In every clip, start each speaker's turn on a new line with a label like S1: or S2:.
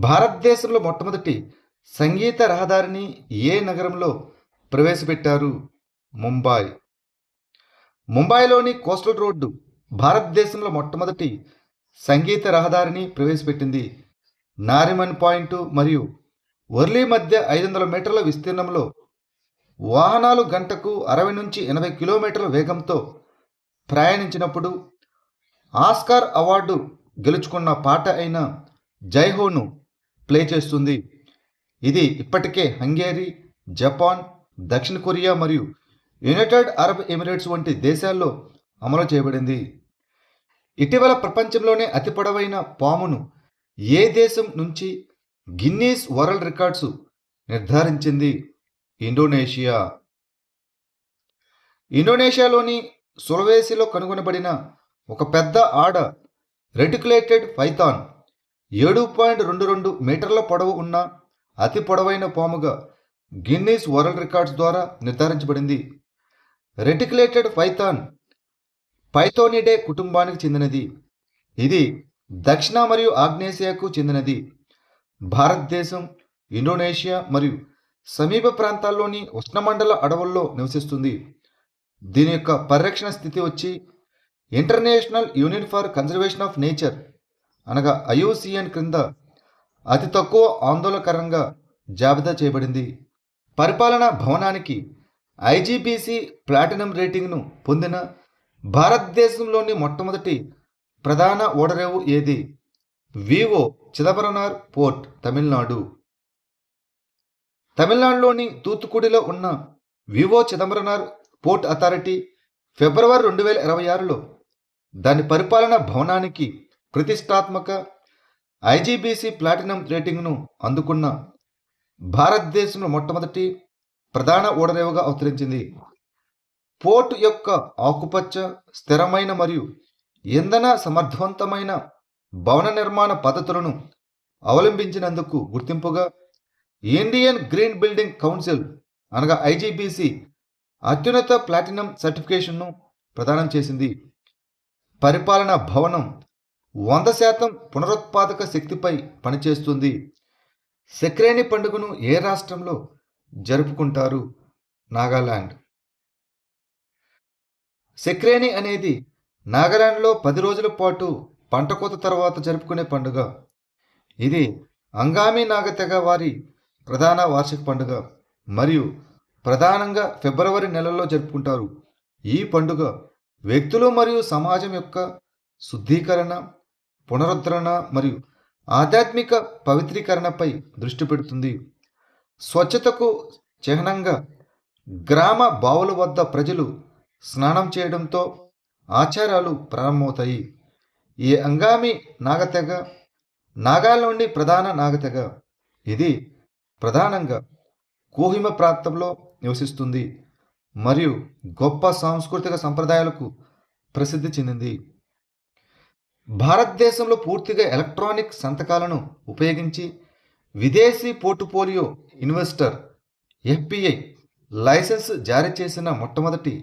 S1: భారతదేశంలో మొట్టమొదటి సంగీత రహదారిని ఏ నగరంలో ప్రవేశపెట్టారు? ముంబై. ముంబైలోని కోస్టల్ రోడ్డు భారతదేశంలో మొట్టమొదటి సంగీత రహదారిని ప్రవేశపెట్టింది. నారిమన్ పాయింట్ మరియు వర్లీ మధ్య 500 మీటర్ల విస్తీర్ణంలో వాహనాలు గంటకు 60 నుంచి 80 కిలోమీటర్ల వేగంతో ప్రయాణించినప్పుడు ఆస్కార్ అవార్డు గెలుచుకున్న పాట అయిన జైహోను ప్లే చేస్తుంది. ఇది ఇప్పటికే హంగేరీ, జపాన్, దక్షిణ కొరియా మరియు యునైటెడ్ అరబ్ ఎమిరేట్స్ వంటి దేశాల్లో అమలు చేయబడింది. ఇటీవల ప్రపంచంలోనే అతి పొడవైన పామును ఏ దేశం నుంచి గిన్నీస్ వరల్డ్ రికార్డ్స్ నిర్ధారించింది? ఇండోనేషియా. ఇండోనేషియాలోని సులవేసిలో కనుగొనబడిన ఒక పెద్ద ఆడ రెటిక్యులేటెడ్ పైథాన్ 7.22 మీటర్ల పొడవు ఉన్న అతి పొడవైన పాముగా గిన్నీస్ వరల్డ్ రికార్డ్స్ ద్వారా నిర్ధారించబడింది. రెటిక్యులేటెడ్ పైథాన్ పైథోనిడే కుటుంబానికి చెందినది. ఇది దక్షిణ మరియు ఆగ్నేసియాకు చెందినది. భారతదేశం, ఇండోనేషియా మరియు సమీప ప్రాంతాల్లోని ఉష్ణమండల అడవుల్లో నివసిస్తుంది. దీని యొక్క పరిరక్షణ స్థితి వచ్చి international union for conservation of nature అనగా IUCN క్రింద అతి తక్కువ ఆందోళనకరంగా జాబితా చేయబడింది. పరిపాలనా భవనానికి IGBC ప్లాటినం రేటింగ్ను పొందిన భారతదేశంలోని మొట్టమొదటి ప్రధాన ఓడరేవు ఏది? V O Chidambaranar port, Tamil Nadu. తమిళనాడులోని తూత్తుకుడిలో ఉన్న వివో చిదంబరనార్ పోర్ట్ అథారిటీ ఫిబ్రవరి 2026లో దాని పరిపాలనా భవనానికి ప్రతిష్టాత్మక IGBC ప్లాటినం రేటింగ్ను అందుకున్న భారతదేశంలో మొట్టమొదటి ప్రధాన ఓడరేవుగా అవతరించింది. పోర్ట్ యొక్క ఆకుపచ్చ, స్థిరమైన మరియు ఇంధన సమర్థవంతమైన భవన నిర్మాణ పద్ధతులను అవలంబించినందుకు గుర్తింపుగా ఇండియన్ గ్రీన్ బిల్డింగ్ కౌన్సిల్ అనగా IGBC అత్యున్నత ప్లాటినం సర్టిఫికేషన్ను ప్రదానం చేసింది. పరిపాలనా భవనం 100% పునరుత్పాదక శక్తిపై పనిచేస్తుంది. సెక్రేని పండుగను ఏ రాష్ట్రంలో జరుపుకుంటారు? నాగాలాండ్. సెక్రేని అనేది నాగాలాండ్లో 10 రోజుల పాటు పంట కోత తర్వాత జరుపుకునే పండుగ. ఇది అంగామి నాగ తెగ వారి ప్రధాన వార్షిక పండుగ మరియు ప్రధానంగా ఫిబ్రవరి నెలలో జరుపుకుంటారు. ఈ పండుగ వ్యక్తులు మరియు సమాజం యొక్క శుద్ధీకరణ, పునరుద్ధరణ మరియు ఆధ్యాత్మిక పవిత్రీకరణపై దృష్టి పెడుతుంది. స్వచ్ఛతకు చిహ్నంగా గ్రామ బావుల వద్ద ప్రజలు స్నానం చేయడంతో ఆచారాలు ప్రారంభమవుతాయి. ఈ అంగామి నాగతెగ నాగాల్లోని ప్రధాన నాగతెగ. ఇది ప్రధానంగా కోహిమ ప్రాంతంలో నివసిస్తుంది మరియు గొప్ప సాంస్కృతిక సంప్రదాయాలకు ప్రసిద్ధి చెందింది. భారతదేశంలో పూర్తిగా ఎలక్ట్రానిక్ సంతకాలను ఉపయోగించి విదేశీ పోర్ట్ఫోలియో ఇన్వెస్టర్ FPI లైసెన్స్ జారీ చేసిన మొట్టమొదటి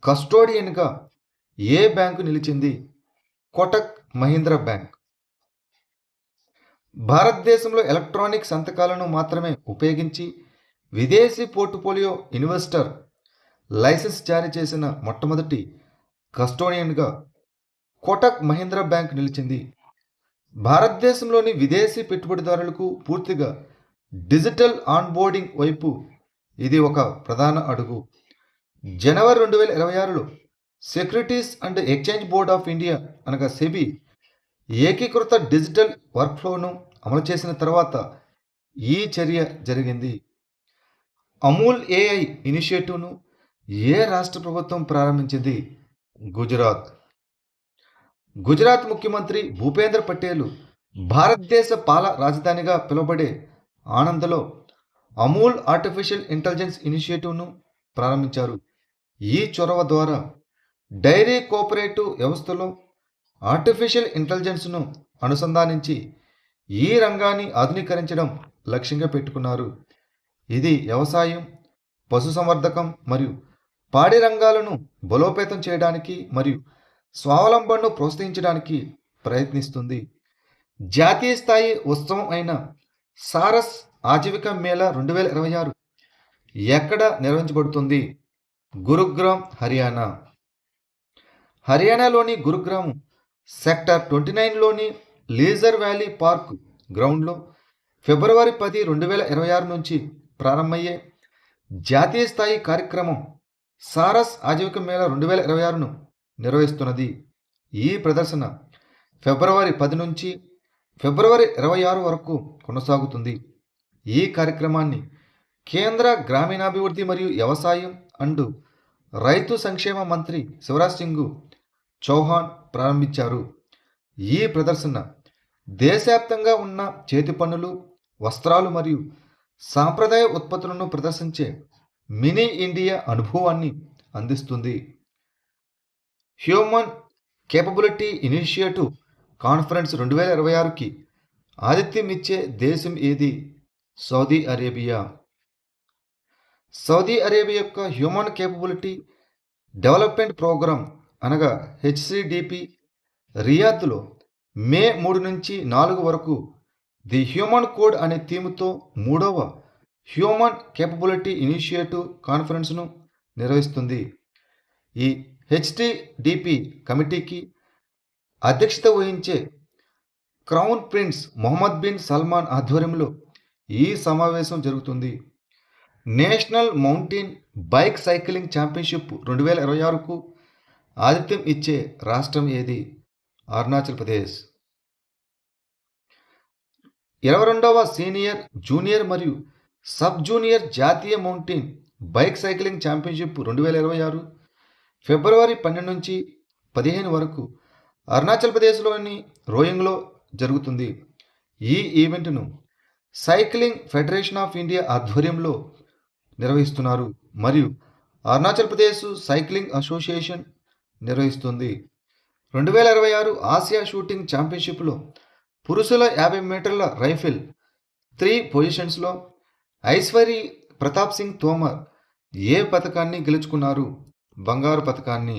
S1: కస్టోడియన్గా ఏ బ్యాంకు నిలిచింది? కోటక్ మహీంద్రా బ్యాంక్. భారతదేశంలో ఎలక్ట్రానిక్ సంతకాలను మాత్రమే ఉపయోగించి విదేశీ పోర్ట్ఫోలియో ఇన్వెస్టర్ లైసెన్స్ జారీ చేసిన మొట్టమొదటి కస్టోడియన్గా కోటక్ మహీంద్రా బ్యాంక్ నిలిచింది. భారతదేశంలోని విదేశీ పెట్టుబడిదారులకు పూర్తిగా డిజిటల్ ఆన్బోర్డింగ్ వైపు ఇది ఒక ప్రధాన అడుగు. జనవరి 2026లో securities and exchange board of India అనగా సెబీ ఏకీకృత డిజిటల్ వర్క్ఫ్లోను అమలు చేసిన తర్వాత ఈ చర్య జరిగింది. అమూల్ AI ఇనిషియేటివ్ను ఏ రాష్ట్ర ప్రభుత్వం ప్రారంభించింది? గుజరాత్. గుజరాత్ ముఖ్యమంత్రి భూపేంద్ర పటేల్ భారతదేశ పాల రాజధానిగా పిలువబడే ఆనంద్లో అమూల్ ఆర్టిఫిషియల్ ఇంటెలిజెన్స్ ఇనిషియేటివ్ను ప్రారంభించారు. ఈ చొరవ ద్వారా డైరీ కోఆపరేటివ్ వ్యవస్థలో ఆర్టిఫిషియల్ ఇంటెలిజెన్స్ను అనుసంధానించి ఈ రంగాన్ని ఆధునీకరించడం లక్ష్యంగా పెట్టుకున్నారు. ఇది వ్యవసాయం, పశుసంవర్ధకం మరియు పాడి రంగాలను బలోపేతం చేయడానికి మరియు స్వావలంబనను ప్రోత్సహించడానికి ప్రయత్నిస్తుంది. జాతీయ స్థాయి ఉత్సవం అయిన సారస్ ఆజీవిక మేళా 2026 ఎక్కడ నిర్వహించబడుతుంది? గురుగ్రామ్, హర్యానా. హర్యానాలోని గురుగ్రామ్ సెక్టర్ 29లోని లీజర్ వ్యాలీ పార్క్ గ్రౌండ్లో ఫిబ్రవరి 10, 2026 నుంచి ప్రారంభమయ్యే జాతీయ స్థాయి కార్యక్రమం సారస్ ఆజీవిక మేళా 2026ను నిర్వహిస్తున్నది. ఈ ప్రదర్శన ఫిబ్రవరి 10 నుంచి ఫిబ్రవరి 26 వరకు కొనసాగుతుంది. ఈ కార్యక్రమాన్ని కేంద్ర గ్రామీణాభివృద్ధి మరియు వ్యవసాయం అండ్ రైతు సంక్షేమ మంత్రి శివరాజ్ సింగ్ చౌహాన్ ప్రారంభించారు. ఈ ప్రదర్శన దేశవ్యాప్తంగా ఉన్న చేతి పనులు, వస్త్రాలు మరియు సాంప్రదాయ ఉత్పత్తులను ప్రదర్శించే మినీ ఇండియా అనుభవాన్ని అందిస్తుంది. హ్యూమన్ కేపబిలిటీ ఇనిషియేటివ్ కాన్ఫరెన్స్ 2026కి ఆతిథ్యం ఇచ్చే దేశం ఏది? Saudi Arabia. సౌదీ అరేబియా యొక్క హ్యూమన్ కేపబిలిటీ డెవలప్మెంట్ ప్రోగ్రాం అనగా హెచ్సిడిపి రియాద్లో మే 3 నుంచి 4 వరకు ది హ్యూమన్ కోడ్ అనే థీమ్తో 3వ హ్యూమన్ కేపబిలిటీ ఇనిషియేటివ్ కాన్ఫరెన్స్ను నిర్వహిస్తుంది. ఈ హెచ్టిడిపి కమిటీకి అధ్యక్షత వహించే crown prince Mohammed bin Salman ఆధ్వర్యంలో ఈ సమావేశం జరుగుతుంది. National mountain bike cycling championship 2026కు ఆతిథ్యం ఇచ్చే రాష్ట్రం ఏది? అరుణాచల్ ప్రదేశ్. 22వ సీనియర్, జూనియర్ మరియు సబ్ జూనియర్ జాతీయ మౌంటైన్ బైక్ సైక్లింగ్ ఛాంపియన్షిప్ 2026 ఫిబ్రవరి 12 నుంచి 15 వరకు అరుణాచల్ ప్రదేశ్లోని రోయింగ్లో జరుగుతుంది. ఈ ఈవెంట్ను సైక్లింగ్ ఫెడరేషన్ ఆఫ్ ఇండియా ఆధ్వర్యంలో నిర్వహిస్తున్నారు మరియు అరుణాచల్ ప్రదేశ్ సైక్లింగ్ అసోసియేషన్ నిర్వహిస్తుంది. 2026 ఆసియా షూటింగ్ ఛాంపియన్షిప్లో పురుషుల 50 మీటర్ల రైఫిల్ 3 పొజిషన్స్లో ఐశ్వర్య ప్రతాప్ సింగ్ తోమర్ ఏ పథకాన్ని గెలుచుకున్నారు? బంగారు పథకాన్ని.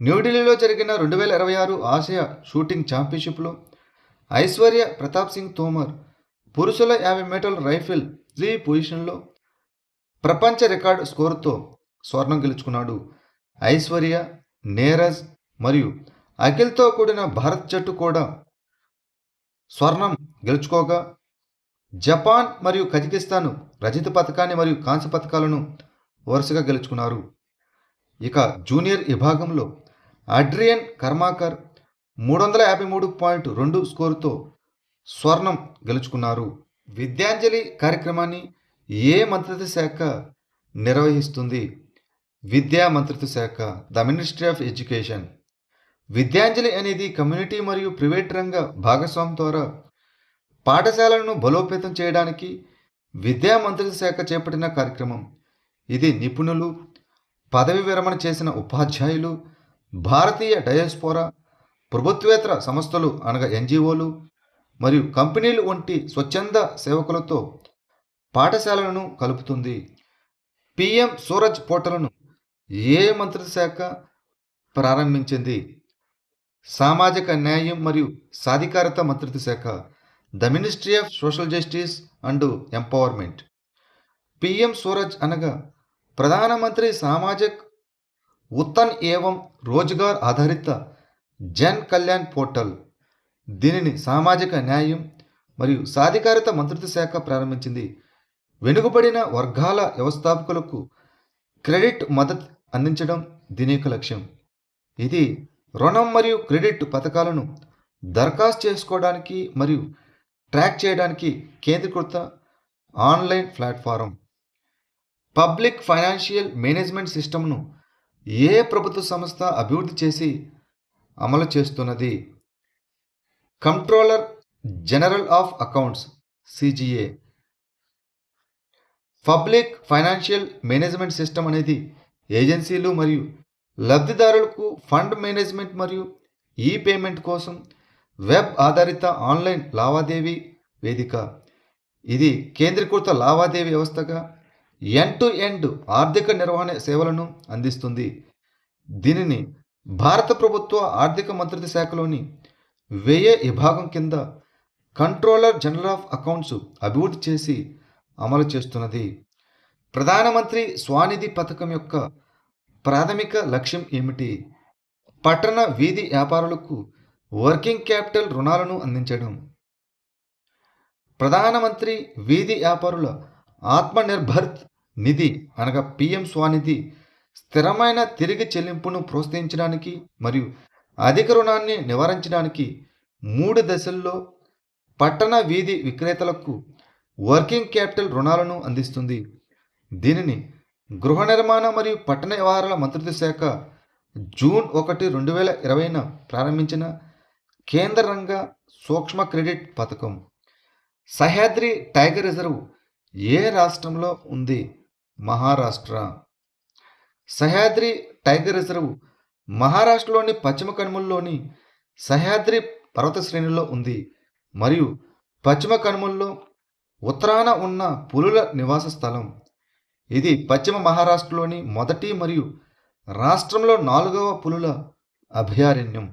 S1: న్యూఢిల్లీలో జరిగిన 2026 ఆసియా షూటింగ్ ఛాంపియన్షిప్లో ఐశ్వర్య ప్రతాప్ సింగ్ తోమర్ పురుషుల 50 మీటర్ల రైఫిల్ 3 పొజిషన్లో ప్రపంచ రికార్డు స్కోరుతో స్వర్ణం గెలుచుకున్నాడు. ఐశ్వర్య, నీరజ్ మరియు అఖిల్తో కూడిన భారత్ జట్టు కూడా స్వర్ణం గెలుచుకోగా జపాన్ మరియు కజకిస్తాన్ రజత పథకాన్ని మరియు కాంస్య పథకాలను వరుసగా గెలుచుకున్నారు. ఇక జూనియర్ విభాగంలో అడ్రియన్ కర్మాకర్ 353.2 స్కోరుతో స్వర్ణం గెలుచుకున్నారు. విద్యాంజలి కార్యక్రమాన్ని ఏ మంత్రిత్వ శాఖ నిర్వహిస్తుంది? విద్యా మంత్రిత్వ శాఖ, the ministry of education. Vidyanjali అనేది కమ్యూనిటీ మరియు ప్రైవేట్ రంగ భాగస్వామ్యం ద్వారా పాఠశాలలను బలోపేతం చేయడానికి విద్యా మంత్రిత్వ శాఖ చేపట్టిన కార్యక్రమం. ఇది నిపుణులు, పదవి విరమణ చేసిన ఉపాధ్యాయులు, భారతీయ డయాస్పోరా, ప్రభుత్వేతర సంస్థలు అనగా ఎన్జిఓలు మరియు కంపెనీలు వంటి స్వచ్ఛంద సేవకులతో పాఠశాలలను కలుపుతుంది. పిఎం సూరజ్ పోర్టల్ను ఏ మంత్రిత్వ శాఖ ప్రారంభించింది? సామాజిక న్యాయం మరియు సాధికారత మంత్రిత్వ శాఖ, the ministry of social justice and empowerment. PM Suraj అనగా ప్రధానమంత్రి సామాజిక్ ఉత్తన్ ఏవం రోజ్గార్ ఆధారిత జన్ కళ్యాణ్ పోర్టల్. దీనిని సామాజిక న్యాయం మరియు సాధికారత మంత్రిత్వ శాఖ ప్రారంభించింది. వెనుకబడిన వర్గాల వ్యవస్థాపకులకు క్రెడిట్ మద్దతు అందించడం దీని యొక్క లక్ష్యం. ఇది రుణం మరియు క్రెడిట్ పథకాలను దరఖాస్తు చేసుకోవడానికి మరియు ట్రాక్ చేయడానికి కేంద్రీకృత online platform. Public financial management సిస్టమ్ను ఏ ప్రభుత్వ సంస్థ అభివృద్ధి చేసి అమలు చేస్తున్నది? Controller general of accounts, CGA. Public financial management system అనేది ఏజెన్సీలు మరియు లబ్ధిదారులకు ఫండ్ మేనేజ్మెంట్ మరియు ఈ పేమెంట్ కోసం వెబ్ ఆధారిత ఆన్లైన్ లావాదేవీ వేదిక. ఇది కేంద్రీకృత లావాదేవీ వ్యవస్థగా ఎండ్ టు ఎండ్ ఆర్థిక నిర్వహణ సేవలను అందిస్తుంది. దీనిని భారత ప్రభుత్వ ఆర్థిక మంత్రిత్వ శాఖలోని వ్యయ విభాగం కింద కంట్రోలర్ జనరల్ ఆఫ్ అకౌంట్స్ అభివృద్ధి చేసి అమలు చేస్తున్నది. ప్రధానమంత్రి స్వానిధి పథకం యొక్క ప్రాథమిక లక్ష్యం ఏమిటి? పట్టణ వీధి వ్యాపారులకు వర్కింగ్ క్యాపిటల్ రుణాలను అందించడం. ప్రధానమంత్రి వీధి వ్యాపారుల ఆత్మనిర్భర్ నిధి అనగా పిఎం స్వానిధి స్థిరమైన తిరిగి చెల్లింపును ప్రోత్సహించడానికి మరియు అధిక రుణాన్ని నివారించడానికి 3 దశల్లో పట్టణ వీధి విక్రేతలకు వర్కింగ్ క్యాపిటల్ రుణాలను అందిస్తుంది. దీనిని గృహ నిర్మాణ మరియు పట్టణ వ్యవహారాల మంత్రిత్వ శాఖ జూన్ 1, 2020న ప్రారంభించిన కేంద్ర రంగ సూక్ష్మ క్రెడిట్ పథకం. సహ్యాద్రి టైగర్ రిజర్వ్ ఏ రాష్ట్రంలో ఉంది? మహారాష్ట్ర. సహ్యాద్రి టైగర్ రిజర్వ్ మహారాష్ట్రలోని పశ్చిమ కనుమల్లోని సహ్యాద్రి పర్వత శ్రేణిలో ఉంది మరియు పశ్చిమ కనుమల్లో ఉత్తరాన ఉన్న పులుల నివాస స్థలం. ఇది పశ్చిమ మహారాష్ట్రలోని మొదటి మరియు రాష్ట్రంలో 4వ పులుల అభయారణ్యం.